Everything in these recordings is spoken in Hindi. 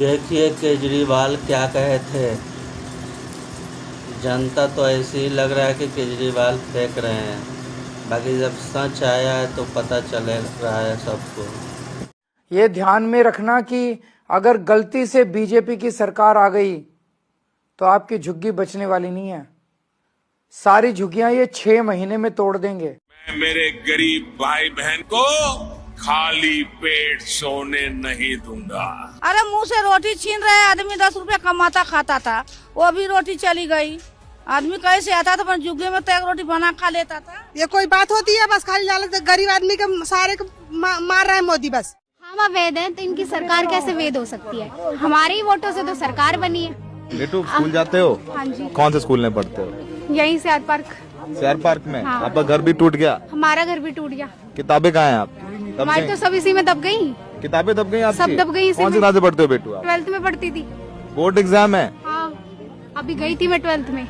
देखिए केजरीवाल क्या कहे थे। जनता तो ऐसे ही लग रहा है कि केजरीवाल फेंक रहे हैं, बाकी जब सच आया है तो पता चले रहा है सबको। ये ध्यान में रखना कि अगर गलती से बीजेपी की सरकार आ गई तो आपकी झुग्गी बचने वाली नहीं है। सारी झुग्गियां ये 6 महीने में तोड़ देंगे। मैं मेरे गरीब भाई बहन को खाली पेट सोने नहीं दूंगा। अरे मुंह से रोटी छीन रहे आदमी, 10 रुपया कमाता खाता था, वो भी रोटी चली गई। आदमी कैसे आता था, झुग्गी में तो एक रोटी बना खा लेता था। ये कोई बात होती है? बस खाली लालच, गरीब आदमी के सारे मार रहा है मोदी। बस हम अवैध हैं तो इनकी सरकार कैसे वैध हो सकती है? हमारे ही वोटों से तो सरकार बनी है। बेटू स्कूल जाते हो? हाँ जी। कौन से स्कूल में पढ़ते हो? यहीं से आर पार्क। शेयर पार्क में? हाँ। आपका घर भी टूट गया? हमारा घर भी टूट गया। किताबें कहाँ हैं आपकी? हमारी तो सब इसी में दब गई। किताबें दब गई आपकी? सब दब गई। कौन सी क्लास में पढ़ते हो बेटू आप? 12th में पढ़ती थी। बोर्ड एग्जाम है? हाँ, अभी गई थी मैं 12th में।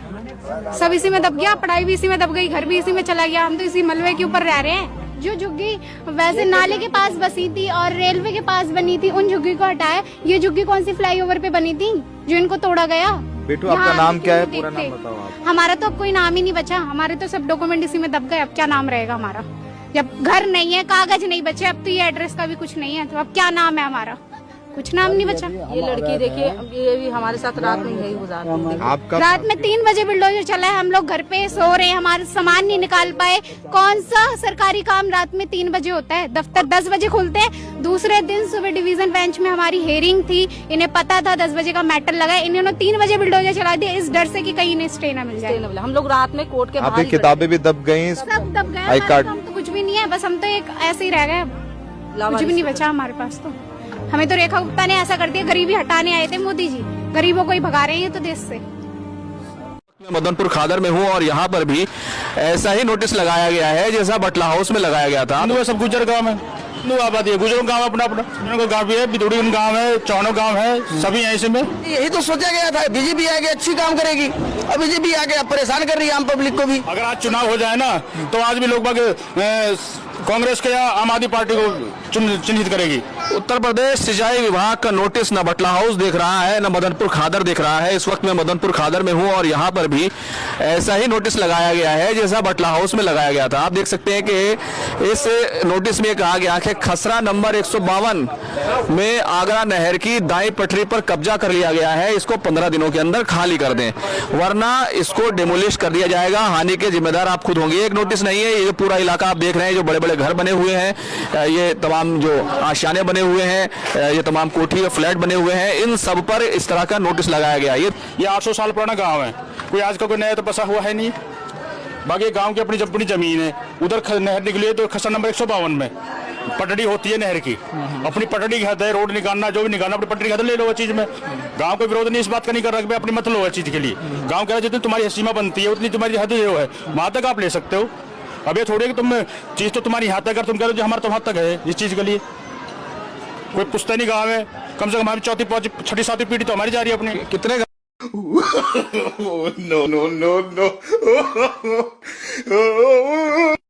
सब इसी में दब गया, पढ़ाई भी इसी में दब गई, घर भी इसी में चला गया। हम तो इसी मलबे के ऊपर रह रहे हैं। जो झुग्गी वैसे नाले के पास बसी थी और रेलवे के पास बनी थी, उन झुग्गी को हटाया। ये झुग्गी कौन सी फ्लाईओवर पे बनी थी जो इनको तोड़ा गया? बेटू आपका नाम क्या है? पूरा नाम बताओ आप। हमारा तो अब कोई नाम ही नहीं बचा। हमारे तो सब डॉक्यूमेंट इसी में दब गए। अब क्या नाम रहेगा हमारा? जब घर नहीं है, कागज नहीं बचे, अब तो ये एड्रेस का भी कुछ नहीं है, तो अब क्या नाम है हमारा? कुछ नाम नहीं बचा। ये लड़की देखिए, ये भी हमारे साथ रात में यही गुजारती है। आपका रात में 3 बजे बुलडोजर चला है, हम लोग घर पे सो रहे हैं, हमारा सामान नहीं निकाल पाए। कौन सा सरकारी काम रात में 3 बजे होता है? दफ्तर 10 बजे खुलते हैं। दूसरे दिन सुबह डिवीजन बेंच में हमारी हेयरिंग थी, इन्हें पता था 10 बजे का मैटर लगा है, इन्होंने 3 बजे बुलडोजर चला दिया इस डर से कि कहीं इन्हें स्टे न मिल जाए। हम लोग रात में कोर्ट के बाहर आपकी किताबें भी दब गयी? सब दब गए। आई कार्ड तो कुछ भी नहीं है, बस हम तो एक ऐसे ही रह गए। कुछ भी नहीं बचा हमारे पास। तो हमें तो रेखा गुप्ता ने ऐसा कर दिया, गरीबी हटाने आए थे मोदी जी, गरीबों को ही भगा रहे हैं तो देश से। मदनपुर खादर में हूँ और यहाँ पर भी ऐसा ही नोटिस लगाया गया है जैसा बटला हाउस में लगाया गया था। सब गुजर गांव है, आबादी है, गुजरों गांव अपना अपना गांव भी है, बिदुड़ी गांव है, चौनो गांव है, सभी यहीं से में। यही तो सोचा गया था, बीजेपी आगे अच्छी काम करेगी, अब बीजेपी आगे परेशान कर रही है आम पब्लिक को भी। अगर आज चुनाव हो जाए ना तो आज भी लोग कांग्रेस के या आम आदमी पार्टी को चिन्हित करेगी। उत्तर प्रदेश सिंचाई विभाग का नोटिस न बटला हाउस देख रहा है न मदनपुर खादर देख रहा है। इस वक्त मैं मदनपुर खादर में हूं और यहाँ पर भी ऐसा ही नोटिस लगाया गया है जैसा बटला हाउस में लगाया गया था। आप देख सकते हैं कि इस नोटिस में कहा गया कि खसरा नंबर 152 में आगरा नहर की दाई पटरी पर कब्जा कर लिया गया है, इसको 15 दिनों के अंदर खाली कर दें वरना इसको डिमोलिश कर दिया जाएगा। हानि के जिम्मेदार आप खुद होंगे। एक नोटिस नहीं है, ये पूरा इलाका आप देख रहे हैं, जो बड़े बड़े घर बने हुए हैं, ये तमाम जो आशियाने बने हुए हैं, ये तमाम कोठी और फ्लैट बने हुए हैं, इन सब पर इस तरह का नोटिस लगाया गया। ये 800 साल पुराना गांव है, कोई आज का कोई नया तो बसा हुआ है नहीं। बाकी गांव की अपनी जमीन है, उधर नहर निकली है तो खसरा नंबर 152 में पटड़ी होती है नहर की, अपनी पटड़ी की हद है, रोड निकालना जो भी निकालना अपनी पटड़ी की हद ले लो। चीज में गांव का विरोध नहीं, इस बात का नहीं कर रहा कि अपनी मत लो चीज के लिए। गांव कह रहा है जितनी तुम्हारी सीमा बनती है उतनी तुम्हारी हद जो है वहां तक आप ले सकते हो। अब ये थोड़ी कि तुम चीज तो तुम्हारी यहाँ तक, तुम कह रहे हो हमारा तो वहां तक है इस चीज के लिए। कोई पुश्तैनी गांव है, कम से कम हमारी 4th 5th 6ठी 7वीं पीढ़ी तो हमारी जा रही है अपनी। कितने नो नो नो नो